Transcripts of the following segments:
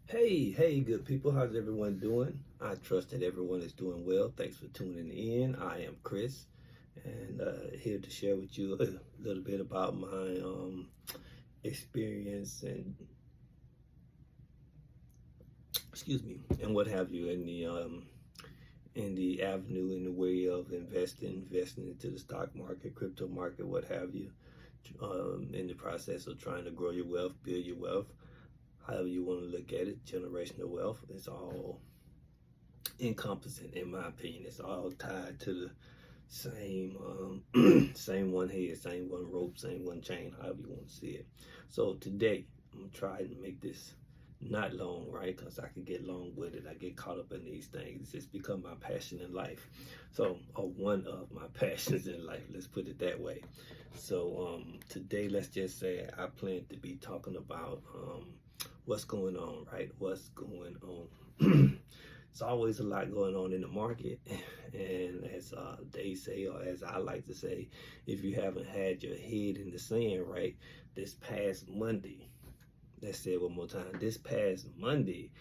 Hey, good people. How's everyone doing? I trust that everyone is doing well. Thanks for tuning in. I am Chris, and here to share with you a little bit about my experience and and what have you in the avenue in the way of investing into the stock market, crypto market, what have you, in the process of trying to grow your wealth, build your wealth, however you want to look at it. Generational wealth is all encompassing, in my opinion. It's all tied to the same same one head, same one rope, same one chain, however you want to see it. So today I'm gonna try to make this not long, right? Because I can get long with it. I get caught up in these things. It's become my passion in life. So, or one of my passions in life, let's put it that way. So today, let's just say I plan to be talking about what's going on, right? What's going on. It's always a lot going on in the market, and as they say, or as I like to say, if you haven't had your head in the sand, right, this past Monday, let's say it one more time, this past Monday,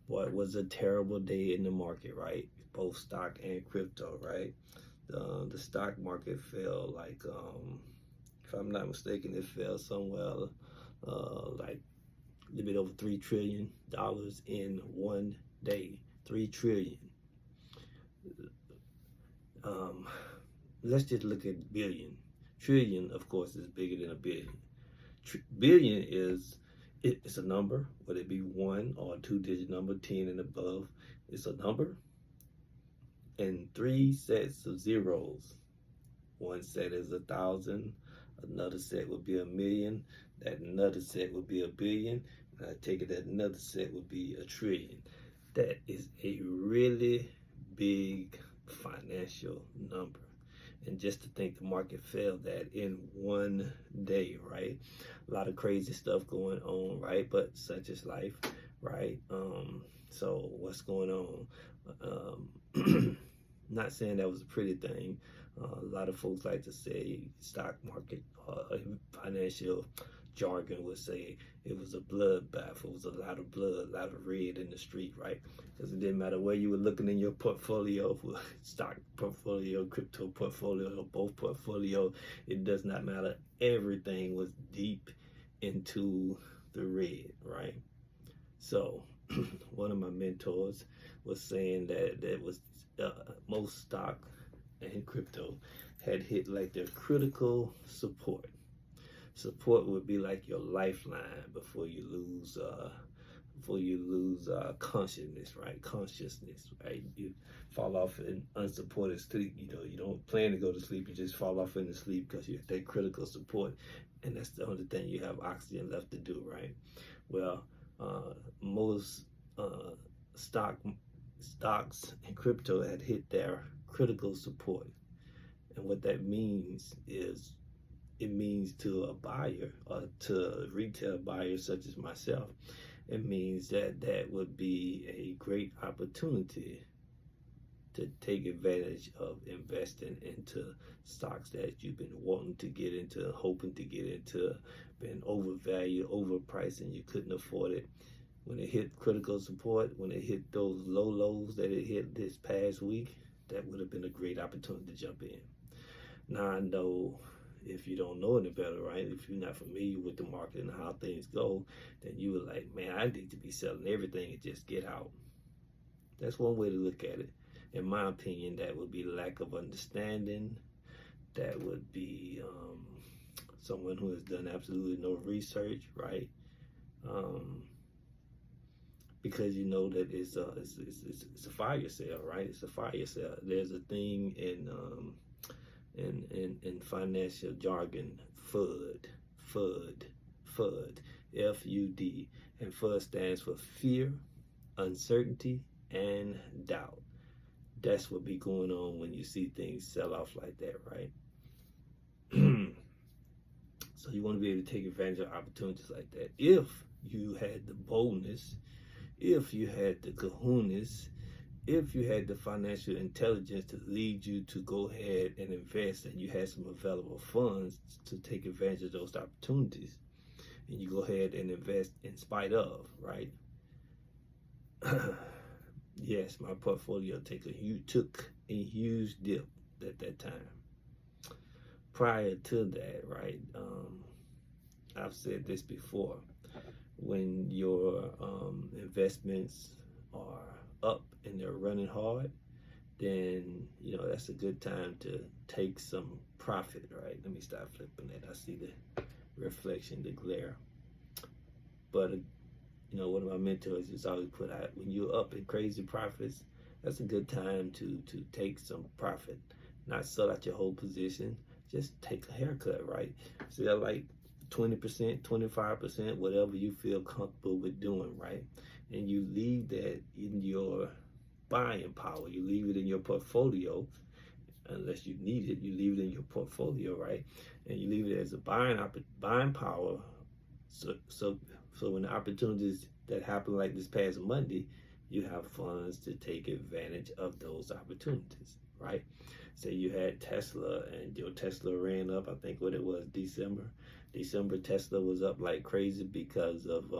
boy, it was a terrible day in the market, right? Both stock and crypto, right? The stock market fell like, if I'm not mistaken, it fell somewhere like a little bit over $3 trillion in one day. 3 trillion. Let's just look at billion. Trillion, of course, is bigger than a billion. Billion is it's a number, whether it be one or a two-digit number, 10 and above. It's a number, and three sets of zeros. One set is 1,000. Another set would be 1,000,000. That another set would be 1,000,000,000. And I take it that another set would be 1,000,000,000,000. That is a really big financial number. And just to think the market fell that in one day, right? A lot of crazy stuff going on, right? But such is life, right? So what's going on? Not saying that was a pretty thing. A lot of folks like to say stock market, financial jargon would say it was a bloodbath. It was a lot of blood, a lot of red in the street, right? Because it didn't matter where you were looking in your portfolio, stock portfolio, crypto portfolio, or both portfolio, it does not matter. Everything was deep into the red, right? So one of my mentors was saying that was most stock and crypto had hit like their critical support. Support would be like your lifeline before you lose consciousness, right? Consciousness, right? You fall off in unsupported sleep. You don't plan to go to sleep. You just fall off into sleep because you're at that critical support, and that's the only thing you have oxygen left to do, right? Well, most stocks and crypto had hit their critical support, and what that means is it means to a buyer or to a retail buyer such as myself, it means that that would be a great opportunity to take advantage of investing into stocks that you've been wanting to get into, hoping to get into, been overvalued, overpriced, and you couldn't afford it. When it hit critical support, when it hit those low lows that it hit this past week, that would have been a great opportunity to jump in. Now I know if you don't know any better, right? If you're not familiar with the market and how things go, then you were like, man, I need to be selling everything and just get out. That's one way to look at it. In my opinion, that would be lack of understanding. That would be someone who has done absolutely no research, right? Because you know that it's a fire sale, right? It's a fire sale. There's a thing in financial jargon, FUD, FUD, and FUD stands for fear, uncertainty, and doubt. That's what be going on when you see things sell off like that, right? So you want to be able to take advantage of opportunities like that. If you had the boldness, if you had the kahunas, if you had the financial intelligence to lead you to go ahead and invest, and you had some available funds to take advantage of those opportunities, and you go ahead and invest in spite of, right? yes, my portfolio took a huge dip at that time. Prior to that, right, I've said this before, when your investments are up and they're running hard, then that's a good time to take some profit, right? Let me start flipping it. I see the reflection, the glare. But one of my mentors just always put out, when you're up in crazy profits, that's a good time to take some profit. Not sell out your whole position, just take a haircut, right? Sell like 20%, 25%, whatever you feel comfortable with doing, right? And you leave that in your buying power. You leave it in your portfolio, unless you need it. You leave it in your portfolio, right? And you leave it as a buying power. So when the opportunities that happen like this past Monday, you have funds to take advantage of those opportunities, right? Say you had Tesla and your Tesla ran up, I think what it was, December Tesla was up like crazy because of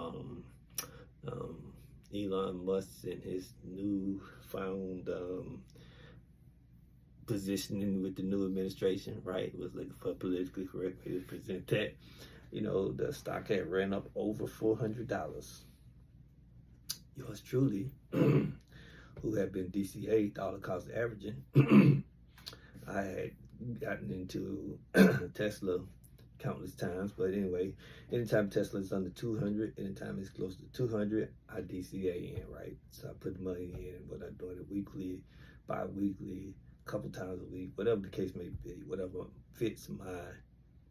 Elon Musk and his newfound positioning with the new administration, right? Was looking for a politically correct way to present that. The stock had ran up over $400. Yours truly, who had been DCA, dollar cost averaging, I had gotten into Tesla countless times, but anyway, anytime Tesla is under 200, anytime it's close to 200, I DCA in, right? So I put money in, whether I'm doing it weekly, bi-weekly, a couple times a week, whatever the case may be, whatever fits my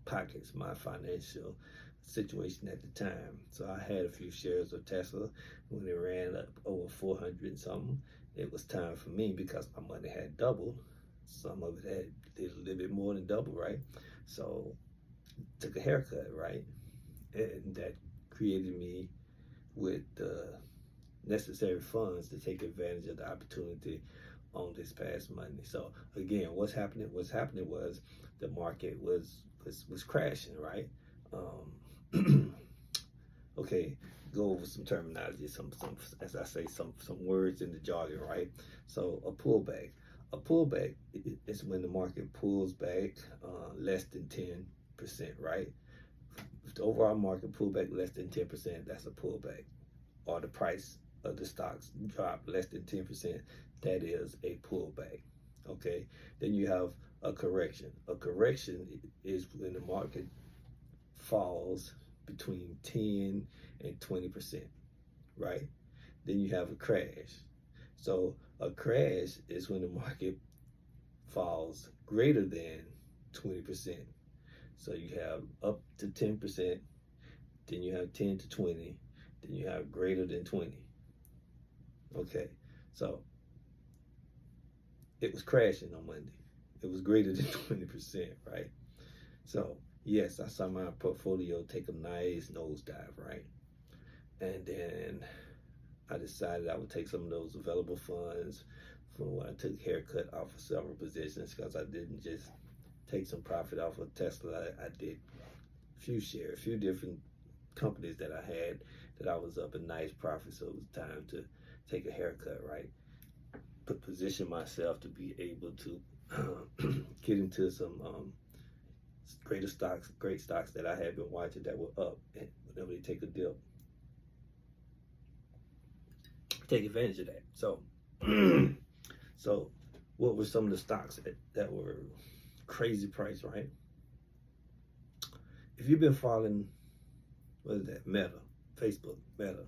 pockets, my financial situation at the time. So I had a few shares of Tesla. When it ran up over 400 and something, it was time for me, because my money had doubled. Some of it did a little bit more than double, right? So took a haircut, right? And that created me with the necessary funds to take advantage of the opportunity on this past Monday. So again, what's happening? What's happening was the market was crashing, right? Okay, go over some terminology, some as I say, some words in the jargon, right? So a pullback. A pullback is when the market pulls back less than 10%, right? If the overall market pull back less than 10%, that's a pullback. Or the price of the stocks drop less than 10%, that is a pullback. Okay, then you have a correction. A correction is when the market falls between 10 and 20%, right? Then you have a crash. So a crash is when the market falls greater than 20%. So you have up to 10%, then you have 10 to 20, then you have greater than 20. Okay, so it was crashing on Monday. It was greater than 20%, right? So yes, I saw my portfolio take a nice nosedive, right? And then I decided I would take some of those available funds from when I took haircut off of several positions, because I didn't just take some profit off of Tesla. I did a few different companies that I had that I was up a nice profit. So it was time to take a haircut, right? Position myself to be able to get into some great stocks that I had been watching that were up, and whenever they take a dip, take advantage of that. So, so what were some of the stocks that were crazy price, right? If you've been following, what is that, Meta, Facebook, Meta,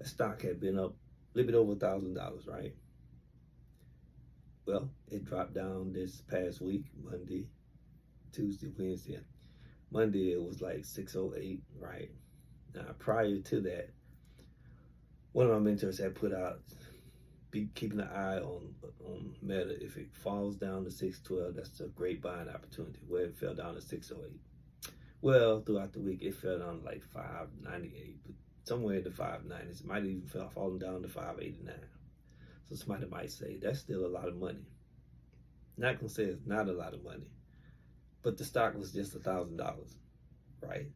a stock had been up a little bit over $1,000, right? Well, it dropped down this past week, Monday, Tuesday, Wednesday. Monday, it was like 608, right? Now, prior to that, one of my mentors had put out, be keeping an eye on Meta. If it falls down to 612, that's a great buying opportunity. Well, it fell down to 608. Well, throughout the week, it fell down to like 598, but somewhere in the 590s. It might even fallen down to 589. So somebody might say, that's still a lot of money. Not gonna say it's not a lot of money, but the stock was just $1,000, right?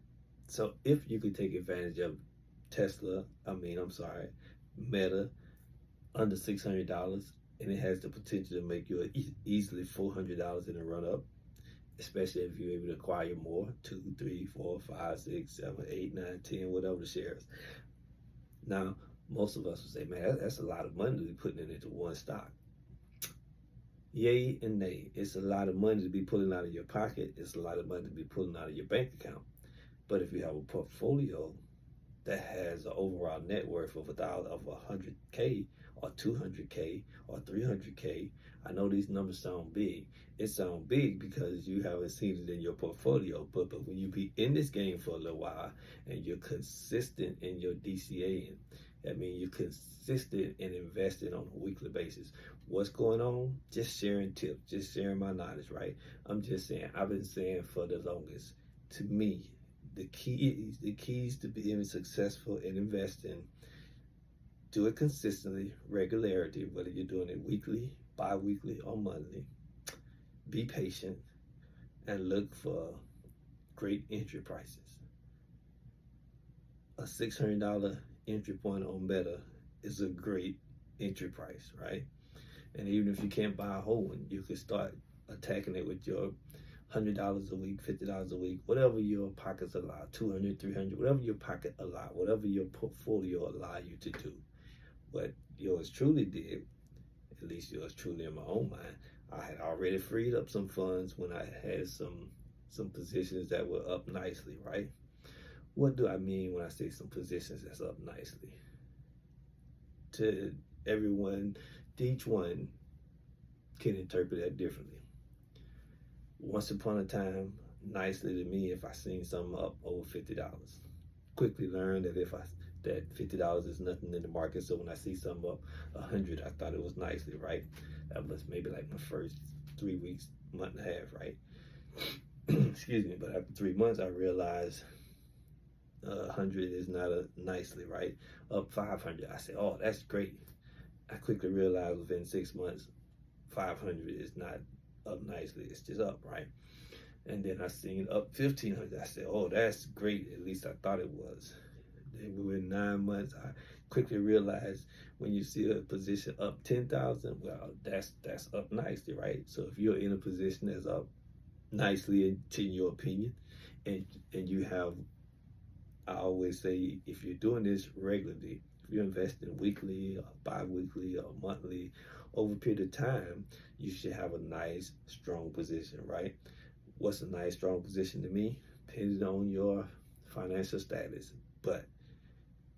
So if you could take advantage of Meta, under $600, and it has the potential to make you easily $400 in a run up, especially if you're able to acquire more, 2, 3, 4, 5, 6, 7, 8, 9, 10, whatever the shares. Now, most of us will say, man, that's a lot of money to be putting it into one stock. Yay and nay. It's a lot of money to be pulling out of your pocket. It's a lot of money to be pulling out of your bank account. But if you have a portfolio that has an overall net worth of $100K or 200K or 300K, I know these numbers sound big. It sounds big because you haven't seen it in your portfolio. But when you be in this game for a little while and you're consistent in your DCA, that means you're consistent in investing on a weekly basis. What's going on? Just sharing tips, just sharing my knowledge, right? I'm just saying, I've been saying for the longest, to me, the keys to being successful in investing, do it consistently, regularity, whether you're doing it weekly, bi-weekly, or monthly. Be patient and look for great entry prices. A $600 entry point on Meta is a great entry price, right? And even if you can't buy a whole one, you can start attacking it with your $100 a week, $50 a week, whatever your pockets allow, 200, 300, whatever your pocket allow, whatever your portfolio allow you to do. What yours truly did, at least yours truly in my own mind, I had already freed up some funds when I had some positions that were up nicely, right? What do I mean when I say some positions that's up nicely? To everyone, each one can interpret that differently. Once upon a time, nicely to me, if I seen something up over $50, quickly learned that that $50 is nothing in the market. So when I see something up 100, I thought it was nicely, right? That was maybe like my first 3 weeks, month and a half, right? Excuse me. But after 3 months, I realized 100 is not a nicely, right? Up 500, I said, oh, that's great. I quickly realized within 6 months, 500 is not up nicely, it's just up, right? And then I seen up 1,500, I said, oh, that's great, at least I thought it was. Then within 9 months, I quickly realized when you see a position up 10,000, well, that's up nicely, right? So if you're in a position that's up nicely, in your opinion, and you have, I always say, if you're doing this regularly, if you're investing weekly or bi-weekly or monthly, over a period of time, you should have a nice, strong position, right? What's a nice, strong position to me? Depends on your financial status. But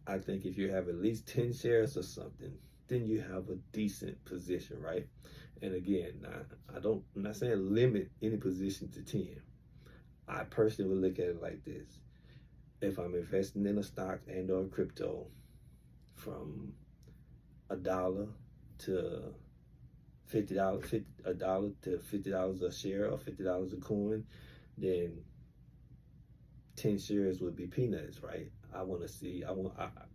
I think if you have at least 10 shares or something, then you have a decent position, right? And again, I'm not saying limit any position to 10. I personally would look at it like this. If I'm investing in a stock and or crypto from $1 to $50, $1 to $50 a share or $50 a coin, then 10 shares would be peanuts, right?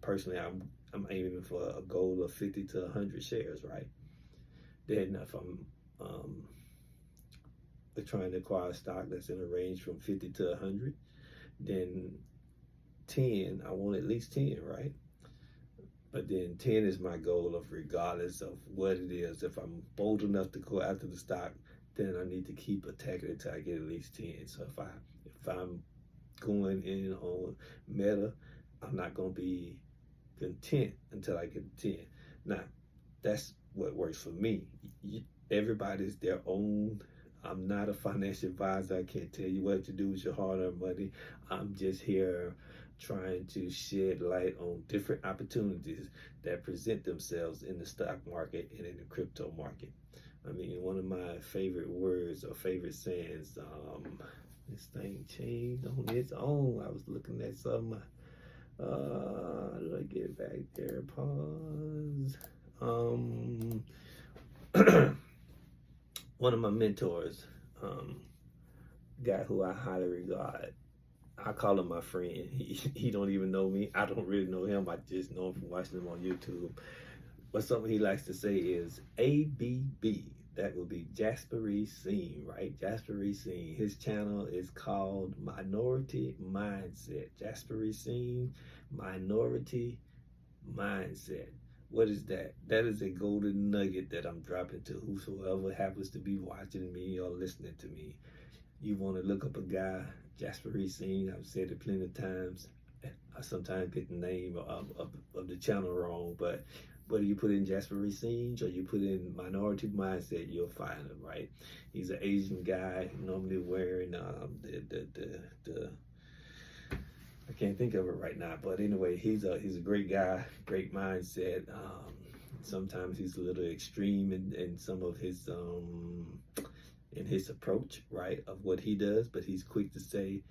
Personally, I'm aiming for a goal of 50 to 100 shares, right? Then if I'm trying to acquire a stock that's in a range from 50 to 100, then 10, I want at least 10, right? But then 10 is my goal of regardless of what it is. If I'm bold enough to go after the stock, then I need to keep attacking it until I get at least 10. So if I'm going in on Meta, I'm not going to be content until I get 10. Now, that's what works for me. Everybody's their own. I'm not a financial advisor. I can't tell you what to do with your hard-earned money. I'm just here trying to shed light on different opportunities that present themselves in the stock market and in the crypto market. I mean, one of my favorite words or favorite sayings, this thing changed on its own. I was looking at something. How did I get back there? Pause. One of my mentors, guy who I highly regard, I call him my friend. He don't even know me. I don't really know him. I just know him from watching him on YouTube. But something he likes to say is ABB. That would be Jasper Racine, right? Jasper Racine. His channel is called Minority Mindset. Jasper Racine, Minority Mindset. What is that? That is a golden nugget that I'm dropping to whosoever happens to be watching me or listening to me. You want to look up a guy, Jasper Racine. I've said it plenty of times. I sometimes get the name of the channel wrong, but whether you put in Jasper Racine or you put in Minority Mindset, you'll find him, right? He's an Asian guy, normally wearing the I can't think of it right now, but anyway, he's a great guy, great mindset. Sometimes he's a little extreme in some of his in his approach, right, of what he does, but he's quick to say,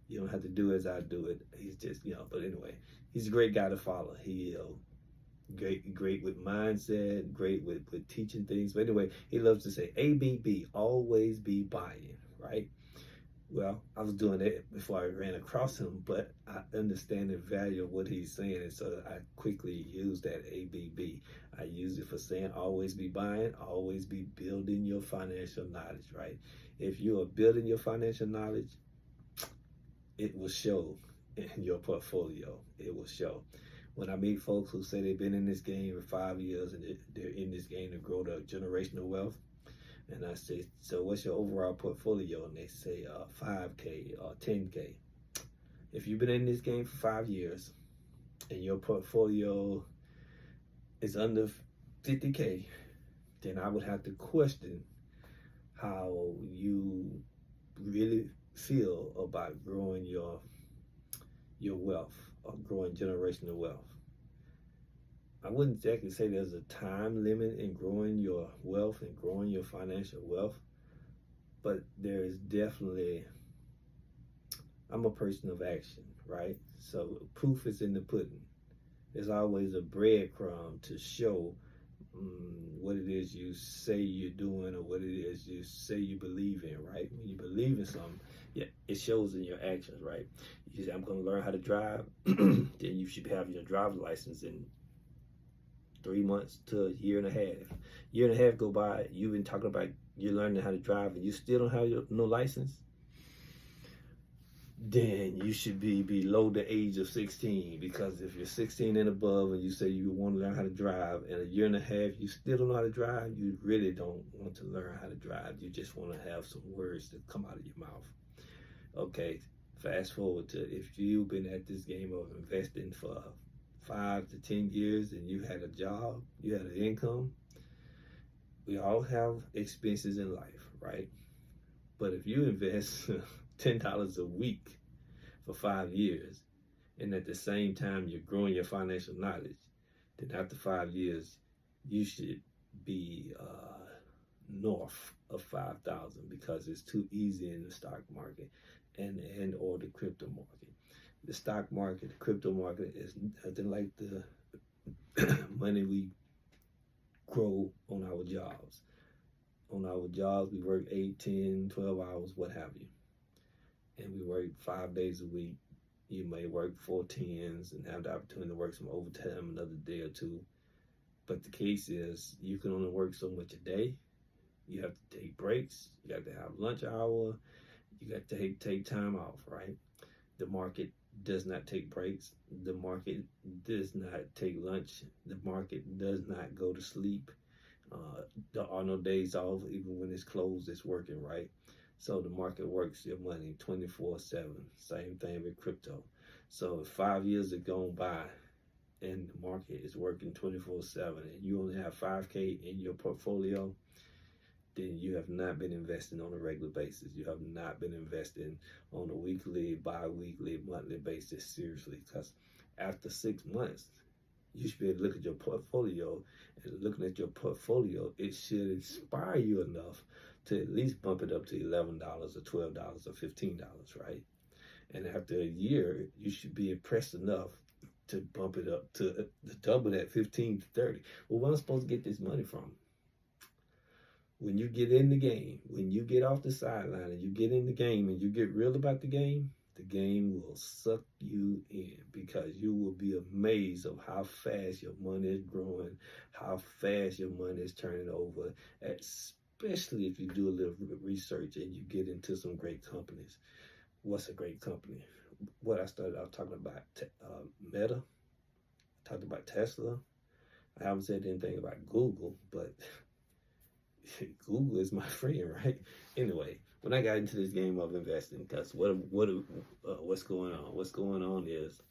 you don't have to do as I do it. He's just, but anyway, he's a great guy to follow. He great with mindset, great with teaching things. But anyway, he loves to say ABB, always be buying, right? Well, I was doing that before I ran across him, but I understand the value of what he's saying, and so I quickly use that ABB. I use it for saying always be buying, always be building your financial knowledge, right? If you are building your financial knowledge, it will show in your portfolio. It will show. When I meet folks who say they've been in this game for 5 years and they're in this game to grow their generational wealth, and I say, so what's your overall portfolio? And they say 5K or 10K. If you've been in this game for 5 years and your portfolio is under 50K, then I would have to question how you really feel about growing your wealth or growing generational wealth. I wouldn't exactly say there's a time limit in growing your wealth and growing your financial wealth, but there is definitely, I'm a person of action, right? So proof is in the pudding. There's always a breadcrumb to show what it is you say you're doing or what it is you say you believe in, right? When you believe in something, yeah, it shows in your actions, right? You say, I'm going to learn how to drive, then you should have your driver's license in 3 months to a year and a half. Year and a half go by, you've been talking about you're learning how to drive and you still don't have no license, then you should be below the age of 16, because if you're 16 and above and you say you want to learn how to drive and a year and a half you still don't know how to drive, you really don't want to learn how to drive. You just want to have some words that come out of your mouth. Okay, fast forward to if you've been at this game of investing for 5 to 10 years and you had a job, you had an income. We all have expenses in life, right? But if you invest $10 a week for 5 years, and at the same time you're growing your financial knowledge, then after 5 years, you should be north of 5,000, because it's too easy in the stock market and or the crypto market. The stock market, the crypto market is nothing like the money we grow on our jobs. On our jobs, we work 8, 10, 12 hours, what have you. And we work 5 days a week. You may work 4 10s and have the opportunity to work some overtime another day or two. But the case is, you can only work so much a day. You have to take breaks. You have to have lunch hour. You got to take time off, right? The market does not take breaks. The market does not take lunch. The market does not go to sleep. There are no days off. Even when it's closed, it's working, right? So the market works your money 24/7. Same thing with crypto. So if 5 years have gone by and the market is working 24/7 and you only have 5K in your portfolio, then you have not been investing on a regular basis. You have not been investing on a weekly, bi-weekly, monthly basis seriously, because after 6 months, you should be able to look at your portfolio, and looking at your portfolio, it should inspire you enough to at least bump it up to $11 or $12 or $15, right? And after a year, you should be impressed enough to bump it up to double that, 15 to 30. Well, where am I supposed to get this money from? When you get in the game, when you get off the sideline and you get in the game and you get real about the game, The game will suck you in because you will be amazed of how fast your money is growing, how fast your money is turning over, especially if you do a little research and you get into some great companies. What's a great company? What I started out talking about, Meta, I talked about Tesla. I haven't said anything about Google, but Google is my friend, right? Anyway, when I got into this game of investing, because what's going on? What's going on is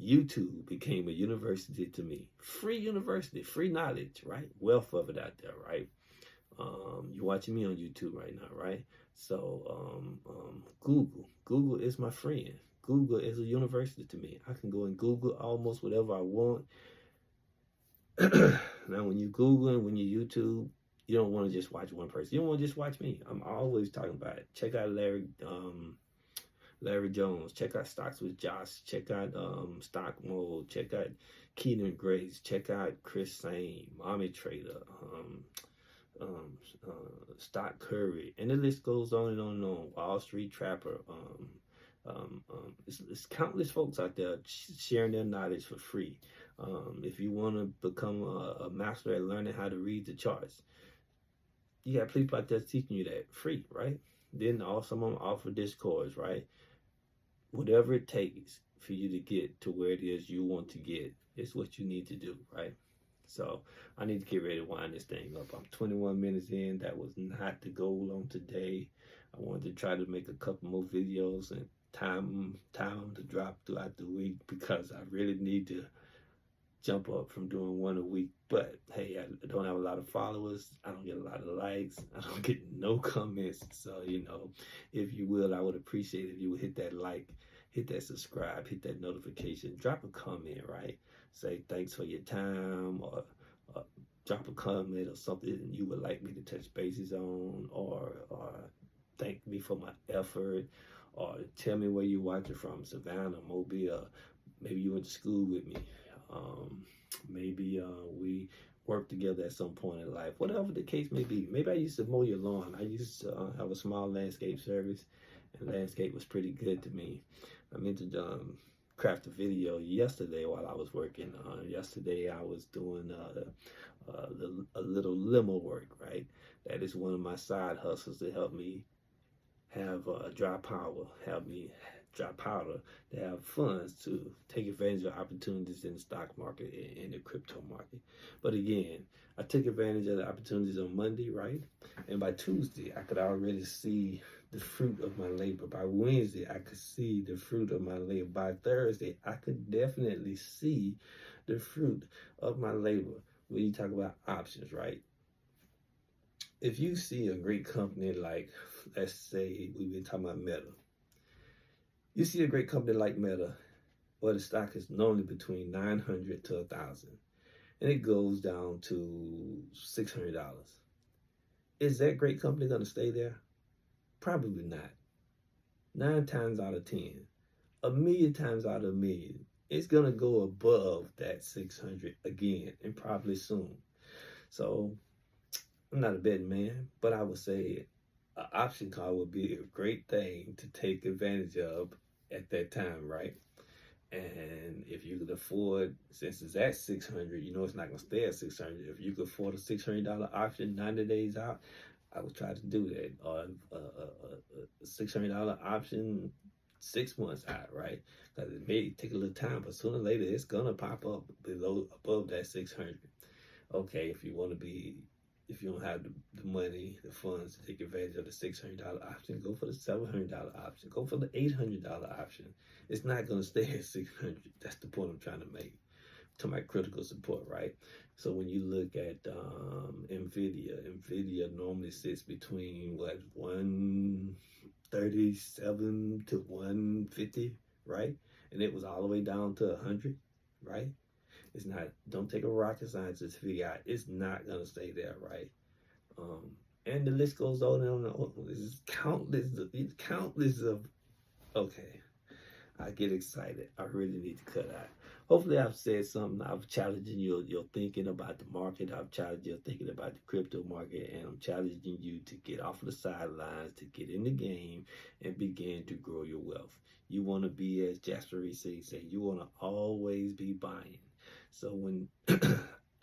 YouTube became a university to me. Free university, free knowledge, right? Wealth of it out there, right? You're watching me on YouTube right now, right? So Google is my friend. Google is a university to me. I can go and Google almost whatever I want. Now, when you Google and when you YouTube, you don't want to just watch one person. You don't want to just watch me. I'm always talking about it. Check out Larry Jones. Check out Stocks with Josh. Check out Stock Mode. Check out Keenan Grace. Check out Chris Sane, Mommy Trader, Stock Curry, and the list goes on and on and on. Wall Street Trapper. It's countless folks out there sharing their knowledge for free. If you want to become a master at learning how to read the charts, you got people out there teaching you that free, right? Then also I'm offer Discords, right? Whatever it takes for you to get to where it is you want to get is what you need to do, right? So I need to get ready to wind this thing up. I'm 21 minutes in. That was not the goal on today. I wanted to try to make a couple more videos and time to drop throughout the week because I really need to jump up from doing one a week. But hey, I don't have a lot of followers. I don't get a lot of likes. I don't get no comments. So, if you will, I would appreciate if you would hit that like, hit that subscribe, hit that notification, drop a comment, right? Say thanks for your time, or drop a comment or something you would like me to touch bases on, or thank me for my effort, or tell me where you're watching from, Savannah, Mobile. Maybe you went to school with me. Maybe we worked together at some point in life. Whatever the case may be. Maybe I used to mow your lawn. I used to have a small landscape service, and landscape was pretty good to me. I meant to craft a video yesterday while I was working. Yesterday I was doing a little limo work, right? That is one of my side hustles to help me have dry powder, to have funds to take advantage of opportunities in the stock market and in the crypto market. But again, I took advantage of the opportunities on Monday, right? And by Tuesday, I could already see the fruit of my labor. By Wednesday, I could see the fruit of my labor. By Thursday, I could definitely see the fruit of my labor. When you talk about options, right? If you see a great company like, let's say we've been talking about Meta. You see a great company like Meta, where the stock is normally between 900 to 1,000, and it goes down to $600. Is that great company going to stay there? Probably not. 9 times out of 10, a million times out of a million, it's going to go above that 600 again, and probably soon. So I'm not a betting man, but I would say an option call would be a great thing to take advantage of at that time, right? And if you could afford, since it's at 600, it's not going to stay at 600. If you could afford a $600 option 90 days out, I would try to do that. Or a $600 option 6 months out, right? Because it may take a little time, but sooner or later it's going to pop up above that 600. Okay, if you don't have the money, the funds to take advantage of the $600 option, go for the $700 option. Go for the $800 option. It's not going to stay at 600. That's the point I'm trying to make. To my critical support, right? So when you look at NVIDIA normally sits between 137 to 150, right? And it was all the way down to 100, right? It's not, don't take a rocket scientist to figure out it's not going to stay there, right? And the list goes on and on and on. There's countless of, okay, I get excited. I really need to cut out. hopefully I've said something. I've challenged your thinking about the market. I've challenged your thinking about the crypto market, and I'm challenging you to get off of the sidelines, to get in the game, and begin to grow your wealth. You want to be, as Jasper Reese said, you want to always be buying. So when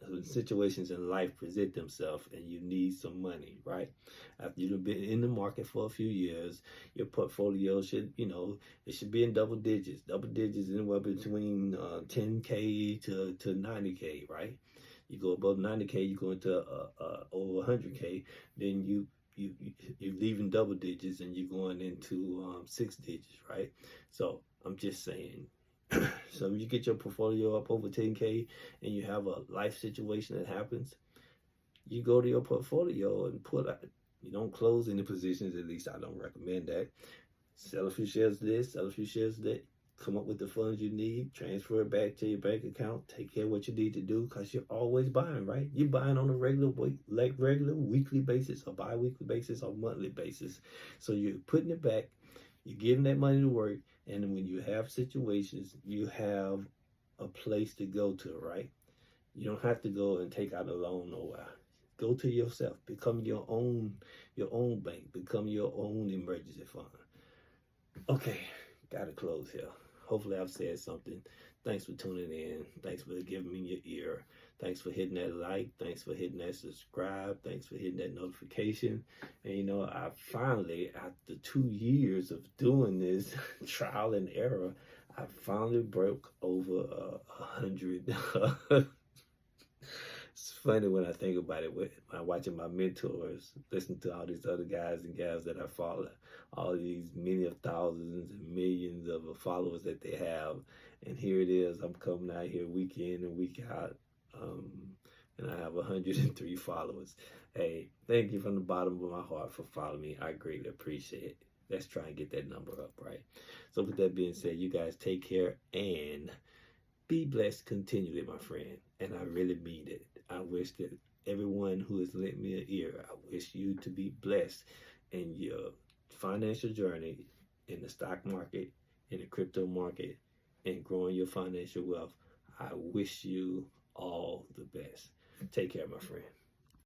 when situations in life present themselves and you need some money, right? After you've been in the market for a few years, your portfolio should, it should be in double digits anywhere between 10K to 90K, right? You go above 90K, you go into over 100K, then you're leaving double digits and you're going into 6 digits, right? So I'm just saying, so if you get your portfolio up over 10K and you have a life situation that happens, you go to your portfolio and put out, you don't close any positions, at least I don't recommend that. Sell a few shares of this, sell a few shares of that, come up with the funds you need, transfer it back to your bank account, take care of what you need to do, because you're always buying, right? You're buying on a regular weekly basis or bi-weekly basis or monthly basis. So you're putting it back, you're giving that money to work, and when you have situations, you have a place to go to, right? You don't have to go and take out a loan nowhere. Go to yourself. Become your own bank. Become your own emergency fund. Okay, gotta close here. Hopefully I've said something. Thanks for tuning in. Thanks for giving me your ear. Thanks for hitting that like. Thanks for hitting that subscribe. Thanks for hitting that notification. And I finally, after 2 years of doing this trial and error, I finally broke over 100. It's funny when I think about it, when I'm watching my mentors, listening to all these other guys and gals that I follow, all these many of thousands and millions of followers that they have, and here it is, I'm coming out here week in and week out, and I have 103 followers. Hey, thank you from the bottom of my heart for following me. I greatly appreciate it. Let's try and get that number up, right? So with that being said, you guys take care and be blessed continually, my friend. And I really mean it. I wish that everyone who has lent me an ear, I wish you to be blessed in your financial journey, in the stock market, in the crypto market, and growing your financial wealth. I wish you all the best. Take care, my friend.